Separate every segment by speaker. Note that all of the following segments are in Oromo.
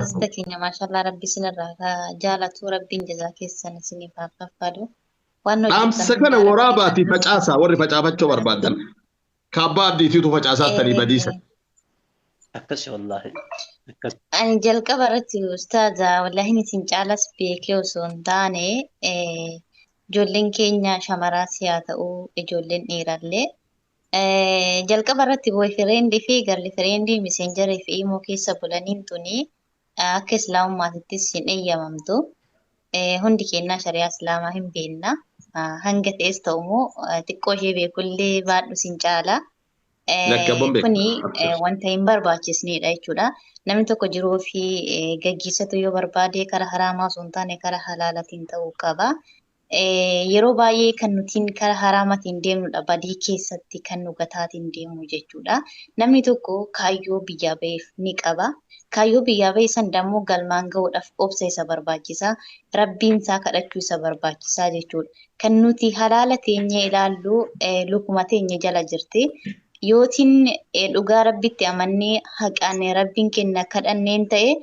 Speaker 1: Ustakeenya maashaallah rabbi sinirraa jaalatu rabbiin jazaa keessan isiniif haa kaffalu. Waan hojjettan
Speaker 2: Dhaamsa kana
Speaker 1: hundaa rabbiin
Speaker 2: waraabaati facaasaa warri facaafachuu barbaadan. Kaabbaa abdiitiitu facaasattanii badiisa.
Speaker 3: أكسي والله أكسي
Speaker 1: ani jalqaba irratti ustaaza wallahi isin caalas beekee osoo hin taane ijoolleen keenya shamaraas haa ta'u ijoolleen dhiirallee jalqaba irratti boyfriendii fi girlfriendii messengerii fi imo keessa bulaniin tuni akka islaamummaatittis hin eeyyamamtu. Hundi keenyaa shari'aa islaamaa hin beekna. Hanga ta'es ta'ummoo xiqqoo ishee beekullee baadhu sin caala.
Speaker 2: Lakkaabban
Speaker 1: Kuni
Speaker 2: beeku.
Speaker 1: wanta hin barbaachisnedha jechuudha. Namni tokko jiruu fi gaggeessatu yoo barbaade karaa haraamaa osoo hin taane karaa halaalatiin ta'uu qaba. Yeroo baay'ee kan nutiin karaa haraamatiin deemnudha badii keessatti kan nu gataatiin deemu jechuudha. Namni tokko kaayyoo biyyaa ba'eef ni qaba. Kaayyoo biyyaa ba'e san dammoo galmaan gahuudhaaf obsa isa barbaachisa. Rabbiin isaa kadhachuu isa barbaachisaa jechuudha. Kan nuti halaala teenyee ilaallu lukuma teenya jala jirti. Yootiin dhugaa rabbitti amannee haqaan rabbiin kenna kadhanneen ta'e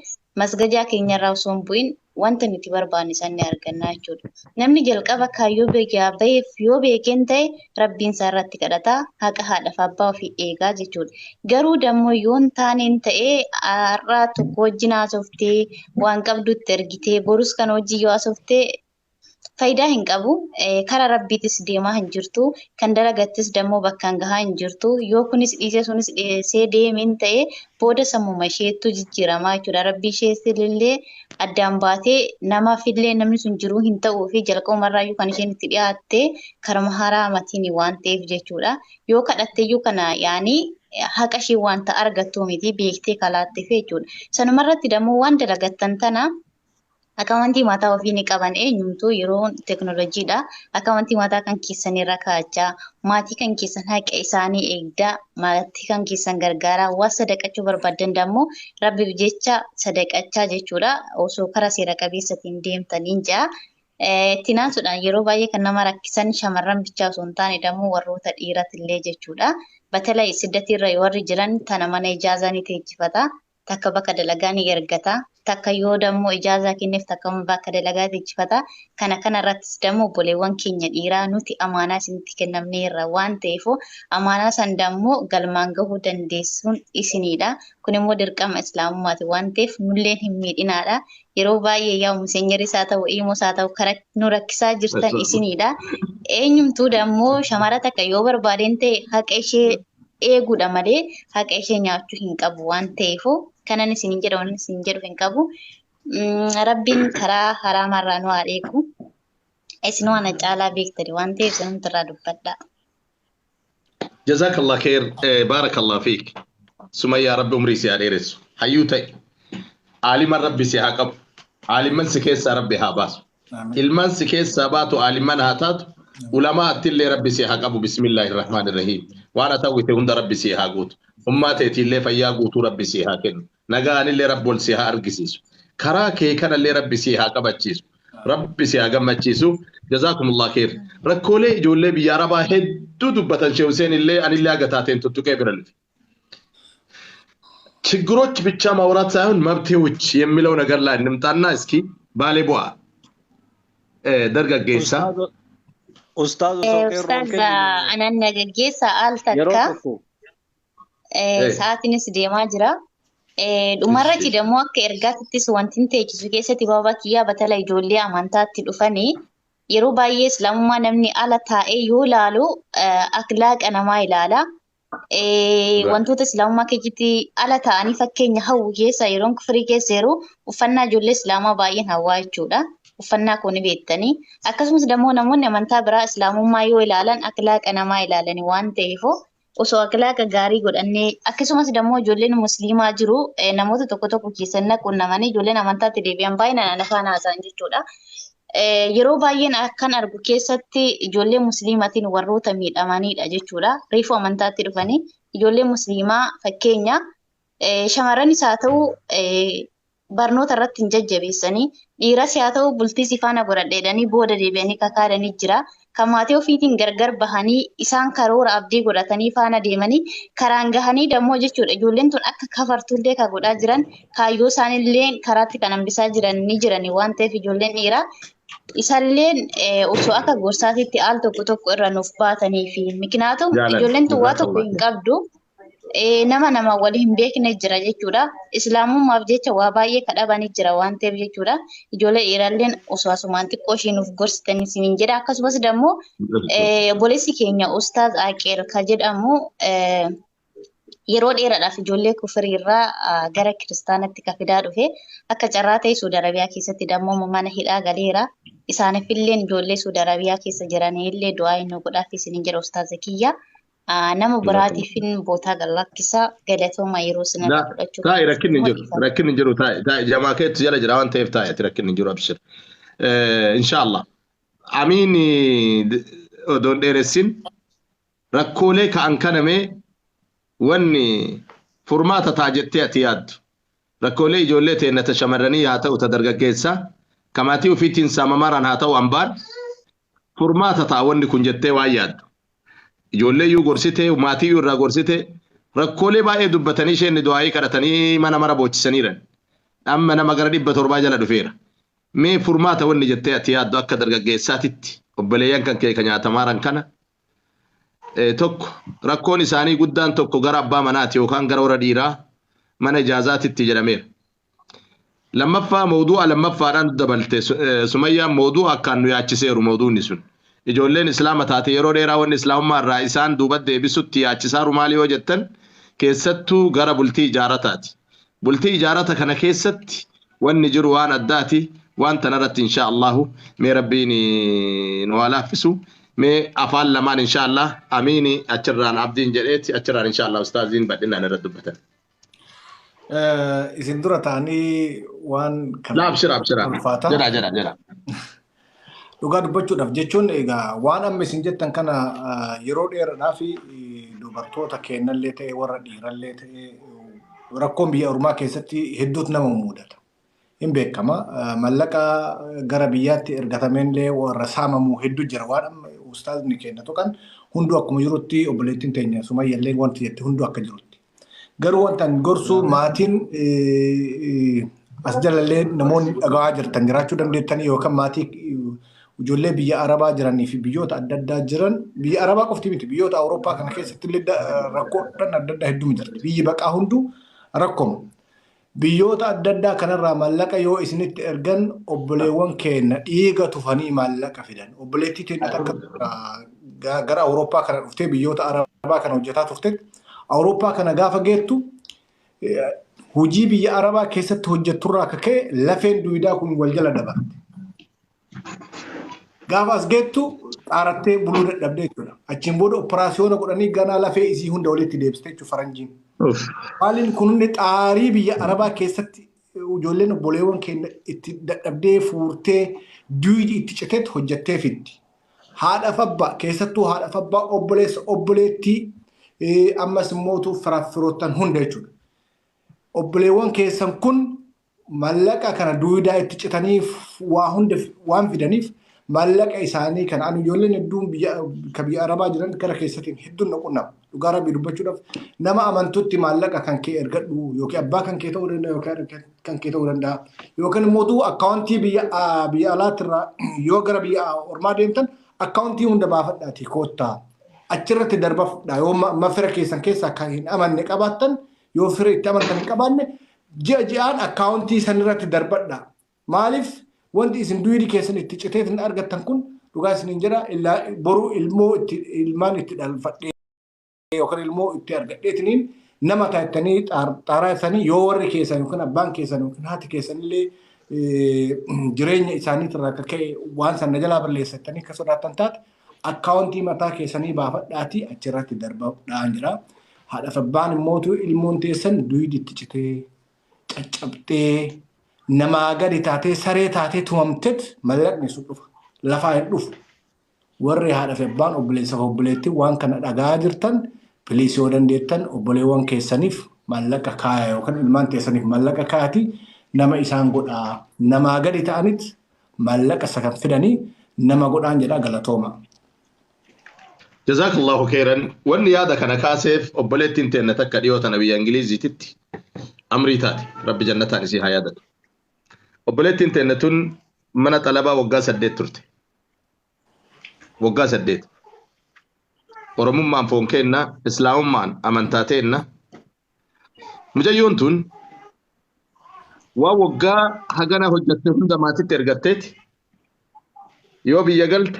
Speaker 1: masgajaa keenyarraa osoo hin bu'in wanta nuti barbaanne san ni arganna jechuudha. Namni jalqaba kaayyoo biyyaa ba'eef yoo beekeen ta'e rabbiin isaa irratti kadhata haqa haadhaaf abbaa ofii eegaa jechuudha. Garuu dammoo yoo hin taaneen ta'e har'aa tokko wajjin haasoftee waan qabdutti ergitee borus kan hojii yoo haasoftee faayidaa hin qabu. Karaa rabbiitis deemaa hin jirtu. Kan dalagattis dammoo bakkaan gahaa hin jirtu. Yoo kunis dhiisee sunis dhiisee deemeen ta'e booda sammuma isheettu jijjiiramaa jechuudha. Rabbi isheetillee addaan baatee namaafillee namni sun jiruu hin ta'uu fi jalqabumarraayyuu kan isheen itti dhiyaatte karama haraamatiin waan ta'eef jechuudha. Yoo kadhatteeyyuu kana yaani haqa ishee wanta argattu miti beektee kalaatteef jechuudha. Sanumarratti dammoo waan dalagattan tana akkaawwantii mataa ofii ni qaban eenyumtuu yeroo teekinooloojiidha. Akkaawwantii mataa kan keessan irra kaa'achaa, maatii kan keessan haqa isaanii eegdaa, maatii kan keessan gargaaraa, waan sadaqachuu barbaadan dammoo rabbiif jecha sadaqachaa jechuudha. Osoo karaa seera qabeessatiin deemtaniin ja'a. Itti aansuudhaan yeroo baay'ee kan nama rakkisan shamarran bichaa osoo hin taane dammoo warroota dhiiratillee jechuudha. Batalaa siddatirra warri jiran tana mana ijaazaa ni teechifata. Takka bakka dalagaa ni ergata. Takka yoo dammoo ijaazaa kenneef takka bakka dalagaa teechifata. Kana irrattis dammoo obboleewwan keenya dhiiraa nuti amaanaa isinitti kennamneerra waan ta'eef amaanaa san dammoo galmaan gahuu dandeessuun isinidha. Kun immoo dirqama islaamummaati waan ta'eef nulleen hin miidhinaadha. Yeroo baay'ee yaa messengeris haa ta'u imoos haa ta'u karaa nu rakkisaa jirtan isinidha. Eenyumtuu dammoo shamara takka yoo barbaadeen ta'e haqa ishee eeguudha malee haqa ishee nyaachuu hin qabu waan ta'eef kanan isin jedhu hin qabu. Rabbiin karaa haraamarraa nu haa eegu. Isin waan caalaa beektani waan ta'eef isinumti irraa dubbadha.
Speaker 2: جزاك الله خير. بارك الله فيك. سمية رب عمري سياريرس حيوتي عالم رب سيهاقب عالم من سكيس ربي هاباس المن سكيس ساباتو عالم من هاتات علماء تلي ربي سيهاقب بسم الله الرحمن الرحيم وانا تويت هند ربي سيهاقوت اماتي تلي فياقوت ربي سيهاقن نغاني اللي رب سيها ارقسيس كراكي كان اللي ربي سيهاقب اتشيس ربي سيهاقب اتشيسو جزاكم الله خير ركولي جولي بيا ربا هدو دبتن شوسين اللي ان اللي اغتاتين تتوكي برلف ችግሮች ብቻ ማውራት ሳይሆን መብቴዎች የሚለው ነገር ላይ እንምጣና እስኪ ባሌቦአ ደርጋጌሳ
Speaker 3: أستاذ سوكير
Speaker 1: Ustaaza anan nagaggeessa al takka sa'aatiinis deemaa jira. Dhumarratti dammoo akka ergaatittis wanti hin teechisu keessatti baaba kiyyaa batala ijoollee amantaatti dhufanii yeroo baay'ee islaamummaa namni ala taa'ee yoo ilaalu akhlaaqa namaa ilaala. Wantoota islaamummaa keessatti ala ta'anii fakkeenya hawwu keessa yeroon kufurii keessa yeroo uffannaa ijoollee islaamaa baay'een hawwaa jechuudha. Uffannaa kun beektanii akkasumas dammoo namoonni amantaa biraa islaamummaa yoo ilaalan akhlaaqa namaa ilaalanii waan ta'eef osoo akhlaaqa gaarii godhannee akkasumas dammoo ijoolleen musliimaa jiru namoota tokko keessan naquunnamanii ijoolleen amantaatti deebi'an baay'inaan afaan haasa'an jechuudha. Yeroo baay'een akkan argu keessatti ijoollee musliimatiin warroota miidhamanidha jechuudha. Reefuu amantaatti dhufanii ijoollee musliimaa fakkeenya shamarranis haa ta'u barnoota irratti hin jajjabeessanii dhiiras haa ta'u bultii si faana godhadheedhanii booda deebi'anii kakaadanii jira. Kan maatii ofiitiin gargar bahanii isaan karoora abdii godhatanii faana deemanii karaan gahanii dammoo jechuudha. Ijoolleen tun akka kafartuullee kan godhaa jiran kaayyoo isaanillee karaatti kan hambisaa jiran ni jirani waan ta'eef ijoolleen dhiiraa isaalleen osoo akka gorsaatitti al tokko tokko irra nuuf baatanii fi miknaatum ijoolleen tun waa tokko hin qabdu. Nama wali hin beekne jira jechuudha. Islaamummaaf jecha waa baay'ee kadhabanii jira waan ta'eef jechuudha. Ijoollee dhiiralleen osoo asumaan xiqqoo ishee nuuf gorsitanii isiniin jedha. Akkasumas immoo obboleessi keenya Ustaaz Aqeer kan jedhamu yeroo dheeraadhaaf ijoollee kufriirraa gara kiristaanatti kan fidaa dhufe akka carraa ta'e Suudi Arabiyaa keessatti dammoo mana hidhaa galeera. Isaaniifillee ijoollee Suudi Arabiyaa keessa jiranillee du'aa inni godhaaf isiniin jedha Ustaaz Kiyya. Nama biraatiif bootaa gallakkisaa galatooma yeroo sinaa fudhachuu.
Speaker 2: Taa'e rakkinni hin jiru taa'e jamaa keetti jala jira waan ta'eef taa'e rakkinni hin jiru abshir. Inshaallah. Amiin odoon dheeressin rakkoolee ka'an kanamee wanni furmaata ta'a jettee ati yaaddu. Rakkoolee ijoollee teennata shamarranii haa ta'u ta dargaggeessaa kamaatii ofiitiin saamamaraan haa ta'u hambaan furmaata ta'a wanni kun jettee waan yaaddu. Ijoollee iyyuu gorsite maatii iyyuu irraa gorsite rakkoolee baay'ee dubbatanii isheen du'aayii kadhatanii mana mara boochisaniiran. Amma nama gara 700 jala dhufeera. Mee furmaata wanni jettee ati yaaddu akka dargaggeessaatitti obboleeyyan kan kee kan nyaatamaaran kana tokko rakkoon isaanii guddaan tokko gara abbaa manaati yookaan gara warra dhiiraa mana ijaazaatitti jedhameera. Lammaffaa mawduu'a lammaffaadhaan dabalte Sumayyaan mawduu'a akkaan nu yaachiseeru mawduunni sun. Ijoolleen islaama taate yeroo dheeraa wanni islaamummaa irraa isaan duubatti deebisutti yaachisaaru maali yoo jettan keessattuu gara bultii ijaarataati. Bultii ijaarata kana keessatti wanni jiru waan addaati waan tanarratti inshaallahu mee rabbiin nu haa laaffisu mee afaan lamaan inshaallah amiini achirraan abdiin jedheeti achirraan inshaallah ustaaziin badhinaan irratti dubbatan.
Speaker 4: Isin dura ta'anii waan
Speaker 2: kana jira.
Speaker 4: Dhugaa dubbachuudhaaf jechuun egaa waan amma isin jettan kana yeroo dheeraadhaaf dubartoota kennallee ta'e warra dhiirallee ta'e rakkoon biyya ormaa keessatti hedduutu nama mudata. Hin beekama mallaqa gara biyyaatti ergatameenillee warra saamamuu hedduu jira waan amma ustaazni kennatu kan hunduu akkuma jirutti obboleettiin teenya Sumayyallee wanti jette hunduu akka jirutti. Garuu wanta gorsu maatiin as jalallee namoonni dhagaa jirtan jiraachuu dandeettanii yookaan maatii ijoollee biyya Arabaa jiranii fi biyyoota adda addaa jiran biyya Arabaa qofti miti biyyoota Awurooppaa kana keessatti illee rakkoodhaan adda addaa hedduu jira. Biyyi baqaa hunduu rakkoma. Biyyoota adda addaa kanarraa maallaqa yoo isinitti ergan obboleewwan keenya dhiiga tufanii maallaqa fidan. Obboleettii teenya takka gara Awurooppaa kana dhuftee biyyoota Arabaa kana hojjetaa turte Awurooppaa kana gaafa geettu hojii biyya Arabaa keessatti hojjetturraa akka ka'e lafeen duwidaa kun wal jala dabarte. Gaafa as geettu xaarattee buluu dadhabdee jechuudha. Achiin booda operaasiyoona godhanii ganaa lafee isii hunda walitti deebistee jechuudha faranjiin. Haaliin kun hundi xaarii biyya Arabaa keessatti ijoolleen obboleewwan keenya itti dadhabdee fuurtee duwidii itti citeetti hojjettee fiddi. Haadha fabbaa keessattuu haadha fabbaa obboleessa obboleettii ammas immootu firootan hunda jechuudha. Obboleewwan keessan kun maallaqa kana duwidaa itti citaniif waa hunda waan fidaniif maallaqa isaanii kan anu ijoolleen hedduun biyya Arabaa jiran gara keessatiin hedduun naqunnama. Dhugaa rabbii dubbachuudhaaf nama amantutti maallaqa kan kee ergadhu yookiin abbaa kan kee ta'uu danda'a yookiin kan kee ta'uu danda'a yookiin immoo akkaawuntii biyya alaatirraa yoo gara biyya ormaa deemtan akkaawuntii hunda baafadhaati koottaa achirratti darbafdha yoo mafira keessan keessa akka hin amanne qabaattan yoo fira itti amantan hin qabaanne ji'aan akkaawuntii sanirratti darbadha. Maaliif wanti isin duwidii keessan itti citeet hin argattan kun dhugaa isin jira boruu ilmaan itti dhalfadhee yookaan ilmoo itti argadheetiniin nama taatanii xaaraatanii yoo warri keessan yookaan abbaan keessan yookaan haati keessanillee jireenya isaaniitirraa akka ka'e waan sana jalaa balleessatanii akka sodaatan taate akkaawuntii mataa keessanii baafadhaatii achirratti darbadhaan jira. Haadhaaf abbaan immootu ilmoon teessan duwidii itti citee caccabtee namaa gadi taatee saree taatee tumamteet mallaqni sun dhufa lafaa hin dhufu. Warri haadhaaf abbaan obboleessa obboleetti waan kana dhagaa jirtan piliis yoo dandeettan obboleewwan keessaniif maallaqa kaaya yookaan ilmaan teessaniif maallaqa kaayati nama isaan godhaa namaa gadi ta'anit maallaqa isa kan fidanii nama godhaan jedha galatooma.
Speaker 2: جزاك الله خيرا واني هذا كان كاسف وبليت انت انك ديوتا نبي انجليزي تتي امريتاتي رب جنتاني سي هيادا وبليت انت انتون من طلبا وقا سديت ترتي وقا سديت ورمم ما فونكينا اسلام ما امنتاتينا مجيونتون ووقا حقنا حجتي هند ما تترغتت يو بي يقلت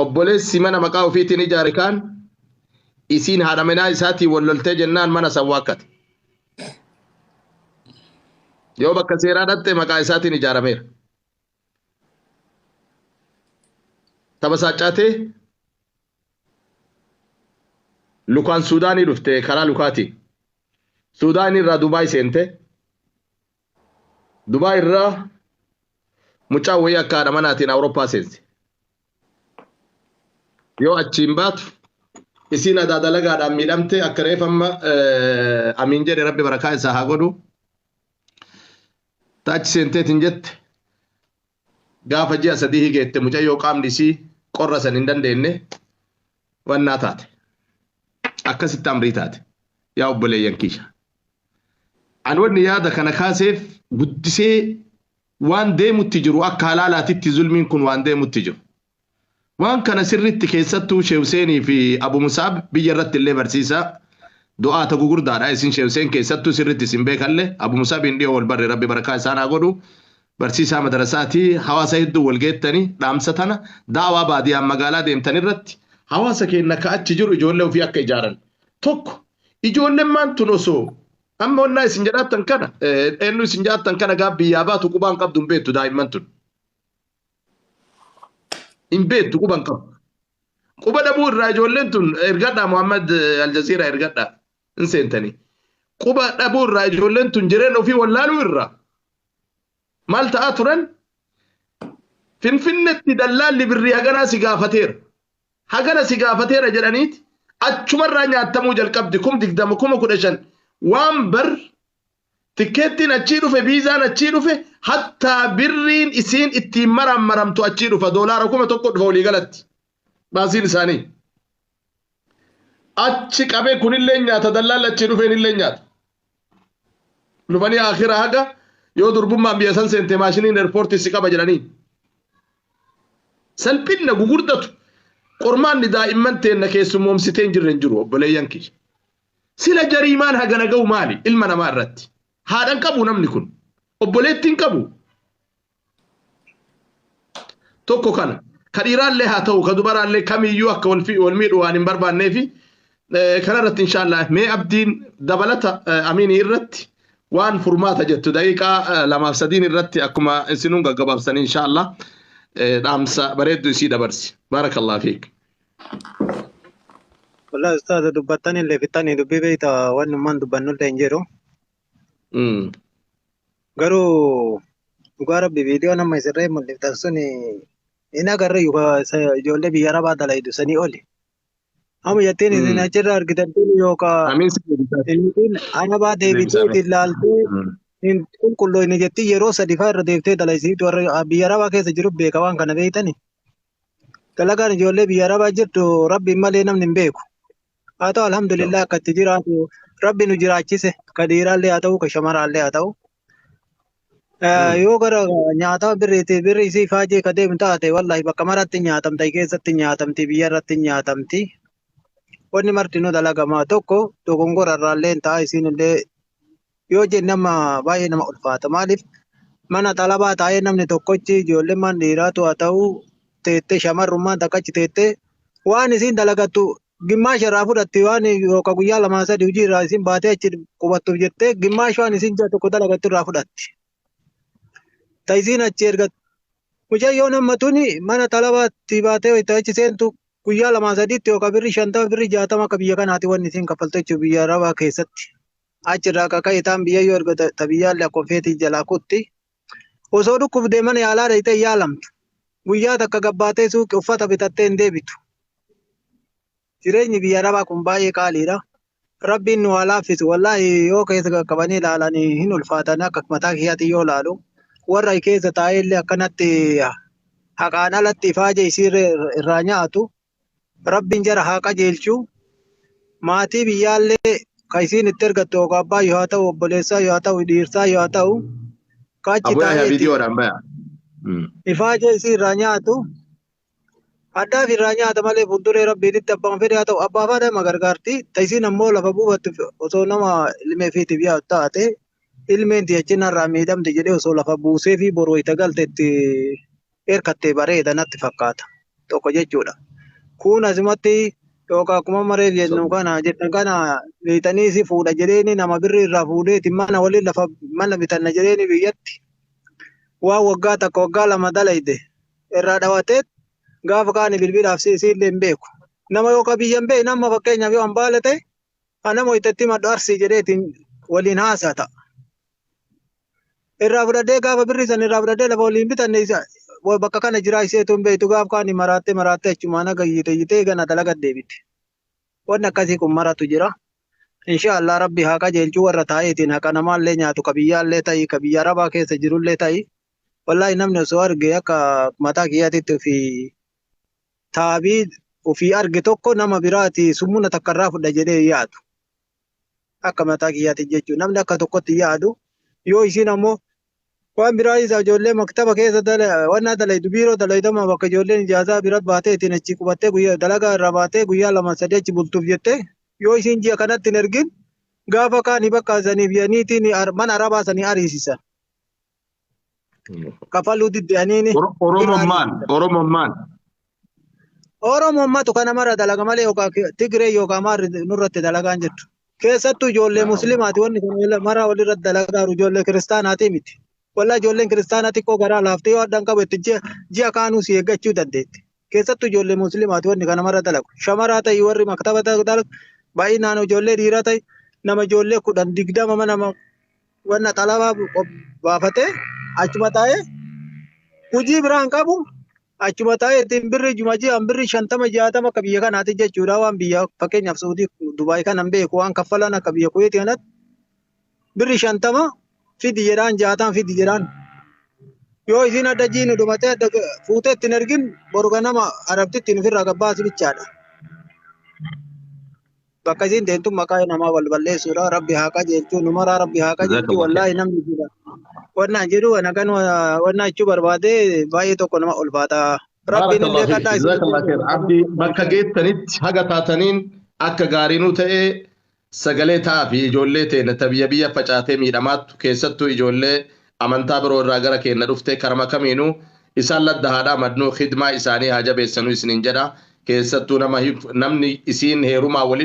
Speaker 2: obboleessi mana maqaa ofiitiin ijaare kaan isiin haadhaminaa isaatii walloltee jennaan mana sawwaakkate yoo bakka seeraa dhatte maqaa isaatiin ijaarameera tapha saaccaatee lukaan suudaanii dhufte karaa lukaatiin suudaanii irraa dubaay seente dubaay irraa mucaa wayii akka haadha manaatiin awurooppaa seense yoo achiin baatu isiin adaa dalagaadhaan miidhamte akka reeffamma amiin jedhe rabbi barakaa isaa haa godhu taachi seenteetiin jette gaafa ji'a sadii higeette mucayyoo qaamni isii qorra san hin dandeenye wannaa taate akkasitti amrii taate yaa obboleeyyan kiisha an wanni yaada kana kaaseef guddisee waan deemutti jiru akka halaalaatitti zulmiin kun waan deemutti jiru وان كان سرت كيستو شيوسيني في ابو مصعب بيجرت اللي برسيسا دعاء تغور دارا اسين شيوسين كيستو سرت سيمبه كله ابو مصعب اندي اول بر ربي بركه سانا غدو برسيسا مدرساتي حواسه يد ولغيتني دامستنا دعوا بادي ام مغالا ديمتني رت حواسه كينك اچجر اجول في اك اجارن توك اجول مان تنوسو اما الناس سنجاتن كنا انو سنجاتن كنا غبي يابا تقبان قبدم بيتو دائما تن in beetu quban qab quba dhabuu irraa ijoolleen tun ergadha Muhammad Aljazeera ergadha in seentanii quba dhabuu irraa ijoolleen tun jireen ofii wallaaluu irraa maal ta'aa turan finfinnetti dallaalli birrii hagana si gaafateera jedhaniiti achumarraa nyaatamuu jalqabdi 20,015 waan bar tikkeettiin achii dhufe viizaan achii dhufe hatta birriin isiin ittiin maramtu achii dhufa doolaara 1,000 dhufa walii galatti baasiin isaanii achi qabee kunillee nyaata dallaala achii dhufeen illee nyaata dhufanii akhiraa haga yoo durbummaan biyya san seente maashiniin eerpoortii si qaba jedhanii salphinna gugurdatu qormaanni daa'imman teenna keessummoomsitee hin jirre hin jiru obboleeyyan kiyya sila jariimaan hagana ga'u maali ilma namaa irratti haadhan qabu namni kun obboleettiin qabu tokko kana kadhiiraallee haa ta'u kadubaraallee kamiyyuu akka wal miidhu waan hin barbaannee fi kanarratti inshaallah mee abdiin dabalata amiinii irratti waan furmaata jettu daqiiqaa 2-3 irratti akkuma isinuun gaggabaabsanii inshaallah dhaamsa bareeddu isii dabarsi barakallahu fiik
Speaker 3: wallahi ustaad dubbatanii illee fixanii dubbii beeyta waan man dubbannullee hin jiru garuu dhugaa rabbi viidiyoo nama isirree mul'iftan sun hin agarre ijoollee biyya arabaa dalaydu sanii oli amma jettiin isin achirra argitantiin yookaan arabaa deebitee ilaaltee hin qulqulloofne jettii yeroo sadi fa'aa irra deebitee dalaysiitu warra biyya arabaa keessa jiru beeka waan kana beeytani dalagaan ijoollee biyya arabaa jirtu rabbi malee namni hin beeku haa ta'u alhamdulillah akkatti jiraatu rabbi nu jiraachise ka dhiiraallee haa ta'u ka shamaraallee haa ta'u yoo gara nyaata birrii isii faajee ka deemu taate wallahi bakka maratti nyaatamti keessatti nyaatamti biyya irratti nyaatamti wanni martinuu dalagamaa tokko dogongora irraallee ta'a isiinillee yoo jenne nama baay'ee nama ulfaata maaliif mana xalabaa taa'ee namni tokkochi ijoollee man dhiiraatu haa ta'u teettee shamarrummaan takkachi teettee waan isiin dalagattu gimmaasha irraa fudhatti waan yookaan guyyaa 2-3 hojii irraa isiin baatee achi qubattuuf jettee gimmaash waan isiin tokko dalagattu irraa fudhatti. Taisiin achi erga mucayyoo nama tuni mana talabaatti baatee achi seentu guyyaa 2-3 yookaan birrii 50 birrii 60 akka biyya kanaati wanni isiin kaffaltu jechuudha biyya arabaa keessatti. Achirraa kaka'ee taan biyyayyoo erga tabiyyaallee akkuma feetii jalaa kutti osoo dhukkubdee mana yaalaa dhayitee yaalamtu guyyaa takka gabbaatee suuqii uffata bitattee hin deebitu. Jireenyi biyya arabaa kun baay'ee qaaliidha. ربي إنه لافس والله يو كيس كبني لالاني هنو الفاتنا كمتاك هي تيو لالو ورا كيس تايل اللي كانت حقانا لاتفاجة يصير الرانياتو ربي جرى حقا جيلشو ماتي بيالي كايسين الترغتو قابا يهاتو وبليسا يهاتو وديرسا يهاتو كاتشي
Speaker 2: أبويا يا
Speaker 3: تايل
Speaker 2: فيديو رامبا
Speaker 3: إفاجة يصير رانياتو addaa fi irraa nyaata malee fuulduree rabbiitti abbaan fedhe haa ta'u abbaa fedhe magargaarti taisiin ammoo lafa buufatti osoo nama ilmee fiitiif yaadu taate ilmeen tiyachin irraa miidhamte jedhee osoo lafa buusee fi boroo itti galtetti erkattee bareeda natti fakkaata tokko jechuudha. Kun asumatti yookaan akkuma mareef jennu kana jedhan kana beetanii si fuudha jedheeni nama birrii irraa fuudheeti mana waliin lafa mana bitanna jedheeni biyyatti waan waggaa takka waggaa lama dalayde irraa dhawateet gaafa kaani bilbilaaf siillee hin beeku. Nama yookaan biyya hin beeku nama fakkeenyaaf yoo hambaale ta'e nama itti maddu arsii jedheetiin waliin haasaa ta'a. Irraa fudhadhee gaafa birrii san irraa fudhadhee lafa waliin bitanne bakka kana jiraa iseetu hin beektu gaafa kaani maraattee achumaan aga yiitee gana dalaga deebiti. Wanni akkasii kun maratu jira. Inshaallah rabbi haa qajeelchuu warra taa'eetiin haqa namaallee nyaatu ka biyyaallee ta'ii ka biyya arabaa keessa jirullee ta'ii. Wallaahi namni osoo arge akka mataa kiyyaatitti fi taabii ofii arge tokko nama biraati summuna takka irraa fudha jedhee yaadu. Akka mataa kiyyaatti jechuudha. Namni akka tokkotti yaadu yoo isiin ammoo waan biraa isaa ijoollee maktaba keessa wanna dalaytu biiroo dalaytama bakka ijoolleen ijaazaa biratti baatee ittiin achi qubattee guyyaa dalagaa irraa baatee guyyaa lama sadii achi bultuuf jettee yoo isiin ji'a kanatti hin ergin gaafa kaanii bakka saniif yaniitiin mana arabaa sanii ariisisan. Kafaluu diddeaniini. Oromoon matu kana mara dalaga malee yookaan Tigree yookaan maarri nurratti dalagaan jirtu. Keessattuu ijoollee musliimaati wanni kun mara walirratti dalagaa ijoollee kiristaanaati miti. Wallaa ijoolleen kiristaanaa xiqqoo garaa laaftee yoo addaan qabu itti ji'a kaanuu si eeggachuu dandeetti. Keessattuu ijoollee musliimaati wanni kana mara dalagu. Shamaraa ta'ii warri maktaba dalagu baay'inaan ijoollee dhiiraa ta'ii nama ijoollee 10-20 mana wanna xalabaa baafatee achuma taa'ee hojii biraan qabu. Achuma taa'ee ittiin birri ji'aan birri 50-60 akka biyya kanaati jechuudha waan biyya fakkeenyaaf Saudii Dubaay kana hin beeku waan kaffalan akka biyya Kuweetii kanatti birri 50 fidi jedhaan 60 fidi jedhaan yoo isiin adda jiinu dhumatee adda fuutee ittiin ergin boru ganama arabti ittiin ofirraa gabbaasu bichaadha. Bakka isiin deemtu maqaa namaa wal balleessuudha rabbi haa qajeelchuu numaraa rabbi haa qajeelchuu wallaahi namni jira. Wannan jedhu nagan wannan jechuu barbaade baay'ee tokko nama ulfaata. Rabbiin illee kadhaa
Speaker 2: isin abdi bakka geettanitti haga taataniin akka gaariinuu ta'ee sagalee ta'aa fi ijoollee teenya biyya facaatee miidhamaattu keessattuu ijoollee amantaa biroo irraa gara keenya dhuftee karama kamiinuu isaan ladda haadhaa madnuu khidmaa isaanii haa jabeessanuu isiniin jedha keessattuu namni isiin heerumaa waliin